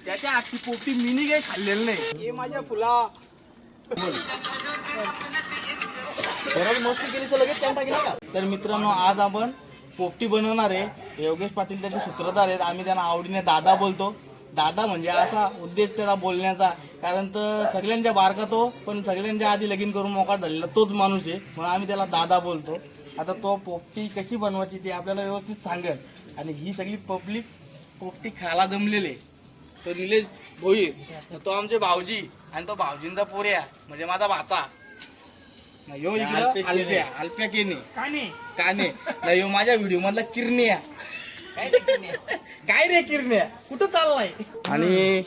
त्याच्या आजची पोपटी मिनी काही खाल्लेलं नाही. हे माझ्या फुला मस्ती केली तर लगेच त्या टाकी का. तर मित्रांनो, आज आपण पोपटी बनवणार आहे. योगेश पाटील त्याचे सूत्रधार आहेत. आम्ही त्यांना आवडीने दादा बोलतो. दादा म्हणजे असा उद्देश त्याचा बोलण्याचा, कारण तर सगळ्यांच्या बारका तो, पण सगळ्यांच्या आधी लगीन करून मोकाट झालेला तोच माणूस आहे, म्हणून आम्ही त्याला दादा बोलतो. आता तो पोपटी कशी बनवायची ते आपल्याला व्यवस्थित सांगेल. आणि ही सगळी पब्लिक पोपटी खायला जमलेली आहे. तो निलेश भोई, तो आमचे भाऊजी, आणि तो भाऊजींचा पोऱ्या म्हणजे माझा भाचा. यो इकडं अल्प्या केने काने यो माझ्या व्हिडिओ मधला किरण्या. काय रे किरण्या, कुठं चाललाय. आणि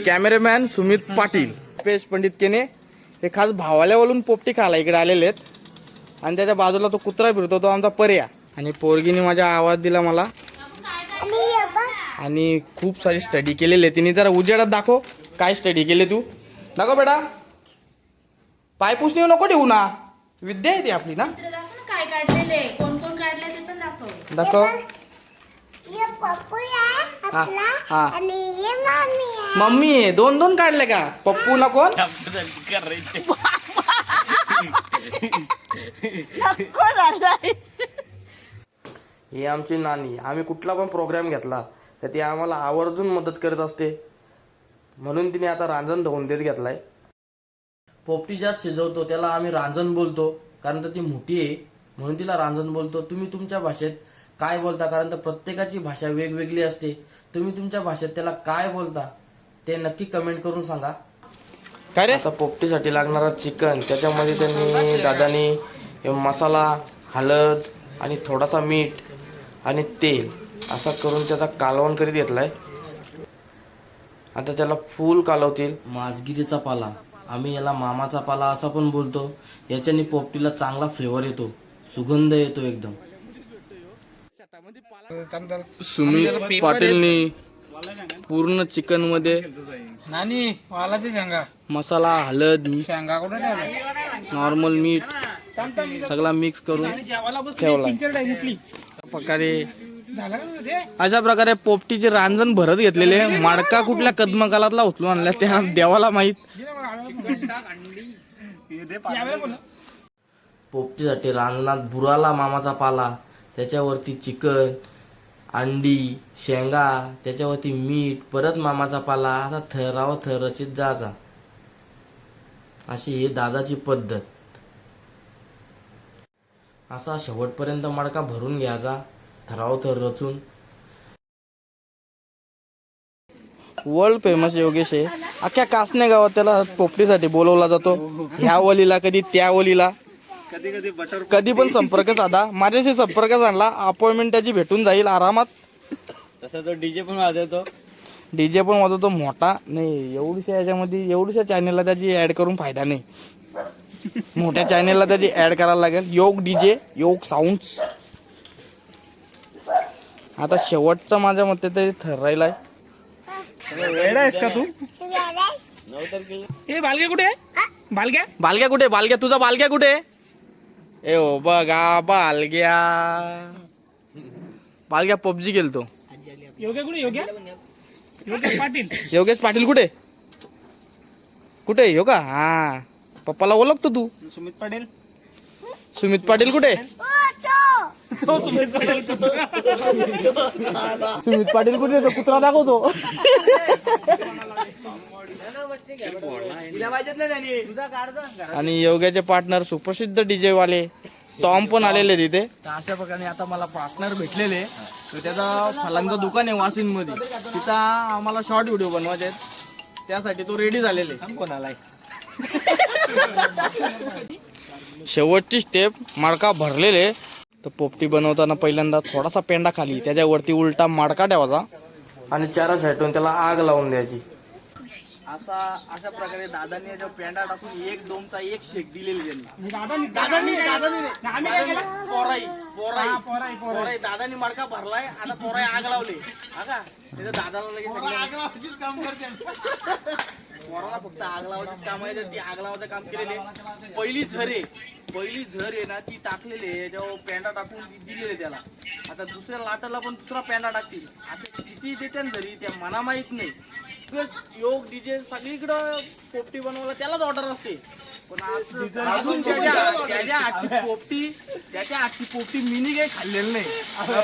कॅमेरामॅन सुमित पाटील, पेश पंडित केने हे खास भावाल्या बोलून पोपटी खायला इकडे आलेले आहेत. आणि त्याच्या बाजूला तो कुत्रा फिरतो, तो आमचा पर्या. आणि पोरगीने माझा आवाज दिला मला, आणि खूप सारी स्टडी केलेली आहे तिने. जरा उजेडात दाखव काय स्टडी केले तू, दाखव बेटा. पाय पुसणे नको ठेवू ना, विद्या आहे ती आपली ना. काय काढलेले, कोण कोण काढले ते पण दाखव. दाखव. मम्मी आहे. दोन दोन काढले का पप्पू ना कोण. ही आमची नानी. आम्ही कुठला पण प्रोग्राम घेतला तर ती आम्हाला आवर्जून मदत करत असते, म्हणून तिने आता रांजण धुवून देत घेतलाय. पोपटी ज्यात शिजवतो त्याला आम्ही रांजण बोलतो, कारण तर ती मोठी आहे म्हणून तिला रांजण बोलतो. तुम्ही तुमच्या भाषेत काय बोलता, कारण तर प्रत्येकाची भाषा वेगवेगळी असते. तुम्ही तुमच्या भाषेत त्याला काय बोलता ते नक्की कमेंट करून सांगा. काय रे. आता पोपटीसाठी लागणारा चिकन, त्याच्यामध्ये त्यांनी दादानी मसाला, हळद आणि थोडासा मीठ आणि तेल असा करून त्याचा कालवण करीत घेतलाय. आता त्याला फुल कालवतील. माजगिरीचा पाला, आम्ही याला मामाचा पाला असा पण बोलतो. याच्याने पोपटीला चांगला फ्लेवर येतो, सुगंध येतो एकदम. सुमित पाटीलनी पूर्ण चिकन मध्ये नानी वाला ते शेंगा, मसाला, हळद, शेंगा कुठे नॉर्मल मीठ सगळा मिक्स करून ठेवला. अशा प्रकारे पोपटीचे रांजण भरत घेतलेले. माडका कुठल्या कदमकालातला उचलून आणला त्या देवाला माहित. पोपटीसाठी रांजणात बुराला मामाचा पाला, त्याच्यावरती चिकन, अंडी, शेंगा, त्याच्यावरती मीठ, परत मामाचा पाला, असा थराव थरचित जायचा. अशी ही दादाची पद्धत. असा शेवटपर्यंत मडका भरून घ्यायचा, थराव थर रचून. वर्ल्ड फेमस योगेश आहे. अख्ख्या कासने गावात त्याला पोपटीसाठी बोलवला जातो. ह्या वलीला कधी त्या वलीला, कधी पण संपर्क साधा. माझ्याशी संपर्क साधला, अपॉइंटमेंट त्याची भेटून जाईल आरामात. तसा तो डीजे पण वाजवतो. डीजे पण वाजवतो मोठा. नाही एवढ्याशा याच्यामध्ये एवढ्याशा चॅनेलला त्याची ऍड करून फायदा नाही. मोठ्या चॅनेलला त्याची ऍड करायला लागेल. योग डीजे, योग साऊंड्स. आता शेवटचा माझ्या मते तरी ठरायलाय. आहेस का तू. बालग्या कुठे, बालग्या बालग्या कुठे, बालग्या तुझा बालग्या कुठे. ए ओ बघा बालग्या, बालग्या पबजी खेळतो. योग्य कुठे, योग्य योगेश पाटील. योगेश पाटील कुठे, कुठे यो का. हा पप्पाला ओळखतो तू. सुमित पाटील, सुमित पाटील कुठे. सुमित पाटील सुमित पाटील कुठे, तो कुत्रा दाखवतो. आणि योग्याचे पार्टनर सुप्रसिद्ध डीजे वाले टॉम पण आलेले तिथे. तर अशा प्रकारे आता मला पार्टनर भेटलेले. तर त्याचा फलांचं दुकान आहे वाशिन मध्ये, तिथं आम्हाला शॉर्ट व्हिडिओ बनवायचे आहेत, त्यासाठी तो रेडी झालेले. कोणाला शेवटची स्टेप मडका भरलेले. तर पोपटी बनवताना पहिल्यांदा थोडासा पेंडा खाली, त्याच्यावरती उलटा मडका ठेवायचा आणि चारा साईडून त्याला आग लावून द्यायची. अशा प्रकारे दादांनी जो पेंडा टाकून एक दोमचा एक शेक दिलेली त्यांनी. पोराई दादानी मडका भरलाय. आता पोराई आग लावले. दादाला लगेच पोराला फक्त आग लावायचं काम आहे, ती आग लावायचं काम केलेले. पहिली झर आहे ना ती टाकलेली आहे, याच्यावर पेंडा टाकून दिलेले त्याला. आता दुसऱ्या लाटाला पण दुसरा पेंडा टाकतील, असं किती देते ना झरी त्या मना माहित नाही. प्लस योग डीजे सगळीकडं पोपटी बनवायला त्यालाच ऑर्डर असते. पण अजून त्याच्या आजची पोपटी मिनी काही खाल्लेलं नाही.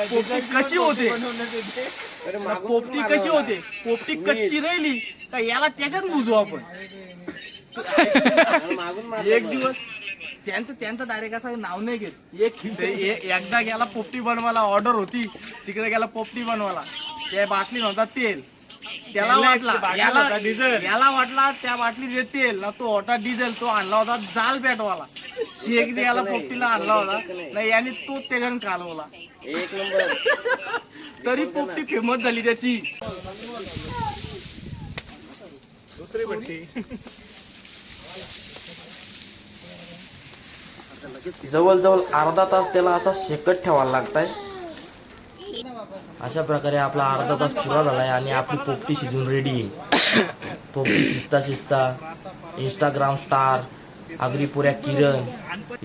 पोपटी कशी होते, पोपटी कच्ची राहिली का याला त्याच्यात बुजू आपण. एक दिवस त्यांचं डायरेक्ट असं नाव नाही घेत. एकदा गेला पोपटी बनवायला, ऑर्डर होती तिकडे गेला पोपटी बनवायला. त्या बाटली नव्हता तेल, त्याला वाटला याला वाटला त्या बाटलीत तेल ना, तो होता डिझेल. तो आणला होता जाल पेटवाला, शेक द्यायला पोपटीला आणला होता नाही, याने तो त्याच्यानं कालवला. एक नंबर. तरी पोपटी फेमस झाली त्याची. दुसरी भट्टी. जवळजवळ अर्धा तास त्याला असा शेकत ठेवायला लागताय. अशा प्रकारे आपला अर्धा तास पुरा झालाय आणि आपली पोपटी शिजून रेडी आहे. पोपटी शिजता इंस्टाग्राम स्टार आगरीपुऱ्या किरण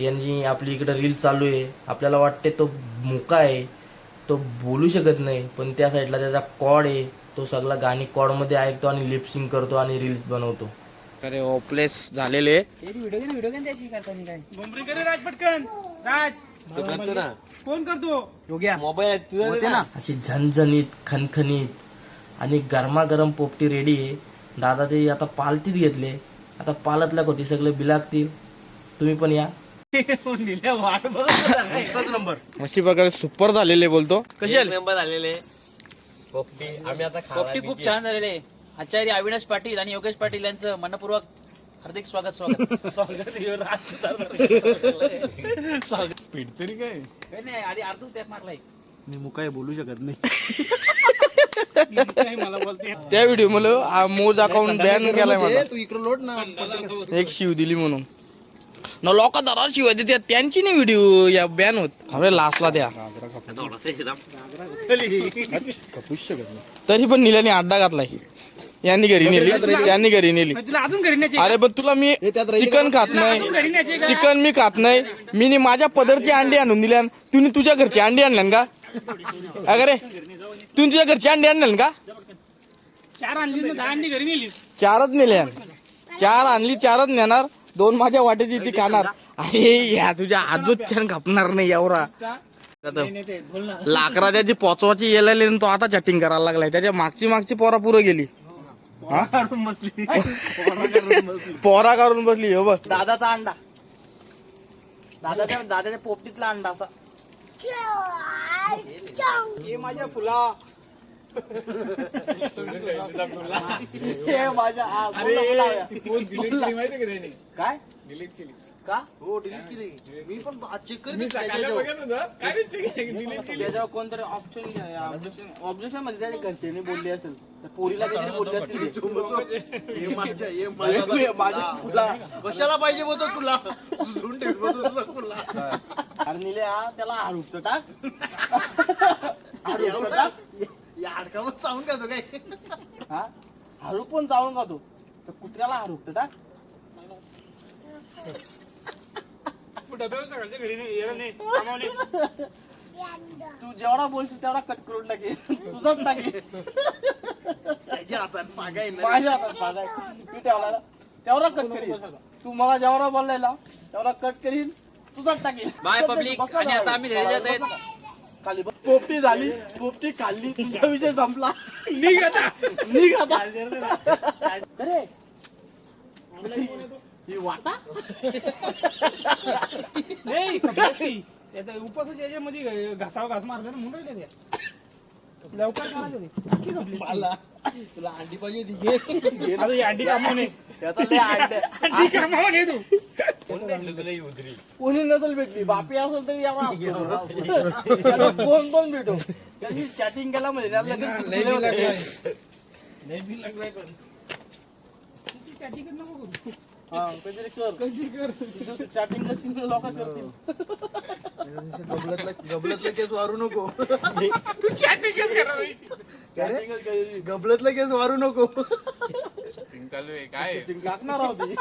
यांनी आपली इकडे रील चालू आहे. आपल्याला वाटते तो मुका आहे, तो बोलू शकत नाही, पण त्या साईडला त्याचा कॉड आहे. तो सगळा गाणी कॉडमध्ये ऐकतो आणि लिपसिंग करतो आणि रील्स बनवतो. अरे ओपलेस झालेले घुमरी करे राज पटकन. राज फोन करतो. होते ना अशी झणझणीत खणखणीत आणि गरमागरम पोपटी रेडी आहे. दादा ते आता पालतीत घेतले, आता पालतल्या होती सगळे बिलागतील. तुम्ही पण या. अशी प्रकारे सुपर झालेले बोलतो. कशी मेंबर आलेले पोपटी खूप छान झालेले. आचार्य अविनाश पाटील आणि योगेश पाटील यांचं मनपूर्वक हार्दिक स्वागत. स्पीड तरी काय नाही आधी अर्धच त्यात मारलाय. मी मुकाय बोलू शकत नाही. मला बोलते. त्या व्हिडिओ मला मोज अकाउंट बॅन केलाय मला. तू इकडे लोट ना, एक शिव दिली म्हणून ना लोक दरार शिवाय देते, त्यांची नाही व्हिडिओ या बॅन होत. अरे लास्टला द्या तरी पण निल्याने अड्डा घातलाय. यांनी घरी नेली. तुला अजून घरी न्यायची? अरे पण तुला मी चिकन खात नाही, घरी न्यायची का? चिकन मी खात नाही. मी माझ्या पदरची अंडी आणून दिल्या, तुम्ही तुझ्या घरची अंडी आणल्यान का? अरे तुम्ही तुझ्या घरची अंडी आणल्यान का? 4 आणली ना, 10 अंडी घरी नेली. 4च नेल्या. 4 आणली, 4च नेणार. 2 माझ्या वाटेची ती खाणार. अरे या तुझ्या आजूच छान खपणार नाही एवढा. लाकरा त्याची पोचवाची येलेली तो आता चॅटिंग करायला लागलाय. त्याच्या मागची पोरा पुरं गेली. पोरा करून बसली. हो बघ दादाचा अंडा, दादाच्या पोपटीतला अंडा असा. हे माझ्या फुला. हे माझ्या काय का? हो डिलीट केली मी पण चेक करीत. त्याच्यावर कोणतरी ऑब्जेक्शन मध्ये त्याने घरच्यांनी बोलली असेल, पोरीला काहीतरी बोलली असेल. माझ्या कशाला पाहिजे बोलतो तुला. अरे निल्या त्याला हाडूकतो टाक. हाडकावर चावून खातो काय? हा हाडूक पण चावून खातो तर कुत्र्याला हाडूकतो टाक. तू जेवढा बोलशील तेवढा कट करून टाकेल. तुझाच टाकेल. माझ्या हातात पागाय तू ठेवला तेवढा कट करील. तू मला जेवढा बोललाय तेवढा कट करील, तुझाच टाकेल. By public. आणि आता आम्ही घरी जात आहेत. खाली पोपटी झाली, पोपटी खाल्ली, तुझा विषय संपला. निघ आता. अरे ही वाटा नाही त्याचा उपास याच्यामध्ये घासावा घास मारला ना म्हणून राहिले त्या. लवकर तुला अंडी पाहिजे अंडी कामावून अंडी कामावून ये तू. कोणी नसेल भेटली, बापी असेल तरी एवढा कोण भेटो. त्यांनी चॅटिंग केला म्हणजे चॅटिंग नको करू. चॅटिंग लोक करतील. गबलतला केस वारू नको. तू चॅटिंगच करावी. गबलतला केस वारू नको. चालू आहे काय Shooting लागणार होती.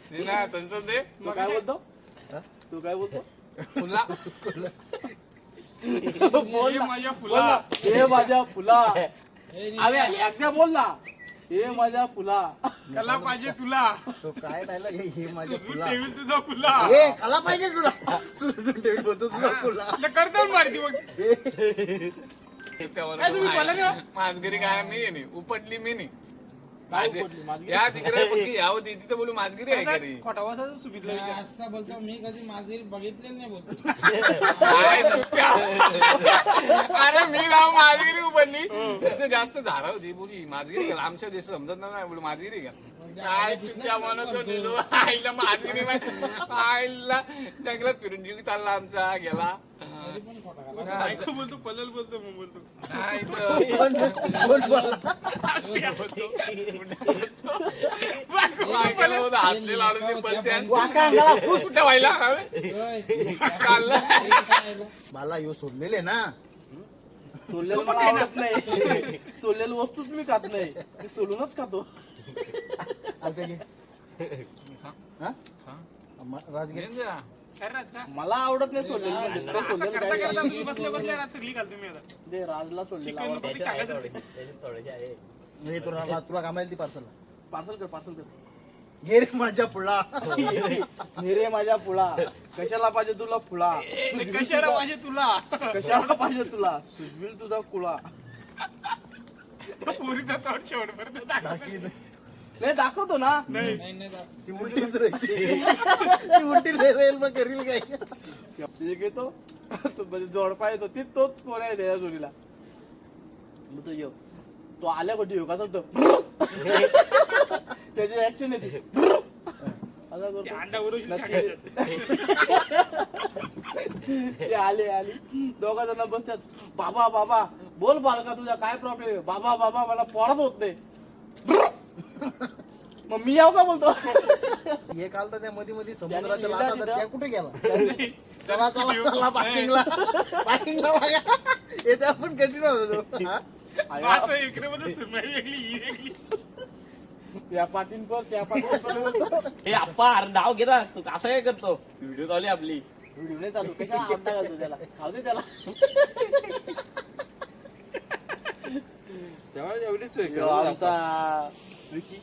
ते ना त्यांचं ते तू काय बोलतो तू काय बोलतो फुला बोल हे ना. माझ्या बोल फुला ना. हे माझ्या फुला अरे एकदा बोल ना हे माझ्या फुला कला पाहिजे तुला तो काय डायलॉग हे माझ्या तू फुला ठेवील तुझा फुला ए कला पाहिजे तुला सुजून ठेवी बोलतो तुझा फुला करतो मारती मग काय तुम्ही बोला ना? माझगिरी काय मी आहे नाही उपटली मी नाही काय उपटली? माझगिरी? या तिकडे पक्की यावं तिथे तर बोलू माझगिरी आहे का रे खोटा वाजता सुबितला विचार. असं बोलतो मी कधी माझी बघितले नाही बोलतो काय चुक्या? अरे मी लाव माझगिरी उपटली तिथे जास्त झाडा होती बोली माझगिरी का आमच्या देश समजत नाही बोलू माझगिरी का काय चुक्या म्हणत होतो आईला माझगिरी आईला जंगलात फिरून जीव चालला आमचा गेला बायको बोलतो पलल बोलतो मग बोलतो नाही तर कोण बोलला बायकोला होतं हातले लावून ते पलत्यान. वाका अंगाला फुस कुठं व्हायला चाललं मला यो सोडलेले ना सोललेलं मला आवडत नाही सोललेलं वस्तूच मी खात नाही मी सोलूनच खातो आता घे. हा? राजगिरी काय राज का मला आवडत नाही सोललेलं म्हणजे तुला असं सोललेलं करता काय करता नाही. तुम्ही बसल्या बसल्या रात सगळी घालतो मी आता जे राजला सोडलेलं चिकन आवडतं नको ते सांगायचं नाही तुला तुला कामाला ती पार्सल पार्सल कर घे रे माझ्या फुला रे माझ्या फुला कशाला पाहिजे तुला फुला ते कशाला पाहिजे तुला कशाला पाहिजे तुला सुजविल तुझा कुळा पोरीचा तोड शेवटपर्यंत दाखव. बाकी नाही दाखवतो ना नाही ती उलटीच राहते ती उलटी रेल मग करील काय एक येतो तो म्हणजे जोडपा येतो ती तोच कोण आहे त्या जोडीला मग तो येऊ तो आल्या कुठे येऊ कसा होतो त्याची ऍक्शन येते असा ते करतो. अंडा उरून नक्की. ते आले दोघा जण बसतात बाबा बोल बालका तुझा काय प्रॉब्लेम आहे बाबा मला पोरात होत नाही मग मी याव का बोलतो हे काल तर त्या मध्ये समुद्राच्या ज्यांनी लाटा लिहिलं त्या तिथं. कुठे गेला चला पार्किंगला येते आपण कंटिन्यू होतो हा? असं इकडे मध्ये सुरमई वेगळी ही वेगळी या पाटींवर त्या पाटींवर हे आप्पा अरे नाव घे ना तू असं काय करतो व्हिडिओ चालू आहे आपली व्हिडिओ नाही चालू कशा आवडता घालतो त्याला खाऊ दे त्याला एवढी सोय ह्यो आमचा विकी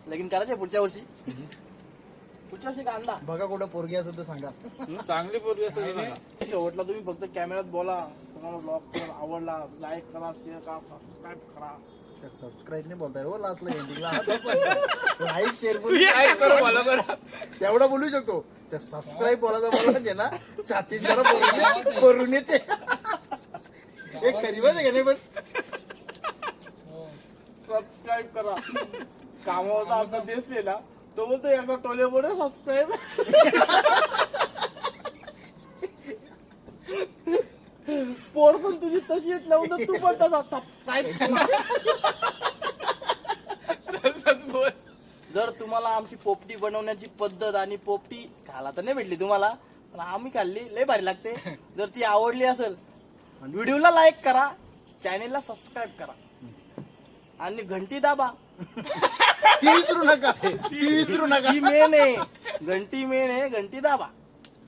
लगीन करायचे पुढच्या वर्षी का अंडा बघा कुठं पोरगी असेल तर सांगा चांगली पोरगी असेल ना शेवटला तुम्ही फक्त कॅमेऱ्यात बोला तुम्हाला ब्लॉग आवडला लाईक करा शेअर करा सबस्क्राईब करा सबस्क्राईब नाही बोलताय हो लास्टला एंडिंगला लाईक शेअर काय करू मला बरं तेवढा बोलू शकतो त्या सबस्क्राईब बोलायचं मला म्हणजे ना छाती जरा करून येते एक खरी माहिती आहे का नाही पण सबस्क्राईब करा कामावरचा आमचा देश नाही ना तो बोलतो एका टोलेमुळे सबस्क्राईब पोर पण तुझी तशी येत नव्हतं तू पण तसा सबस्क्राईब बोल जर तुम्हाला आमची पोपटी बनवण्याची पद्धत आणि पोपटी खायला तर नाही भेटली तुम्हाला पण आम्ही खाल्ली लय भारी लागते जर ती आवडली असेल व्हिडिओला लाईक करा चॅनेलला सबस्क्राईब करा आणि घंटी दाबा ती विसरू नका ती मेन आहे घंटी मेन आहे घंटी दाबा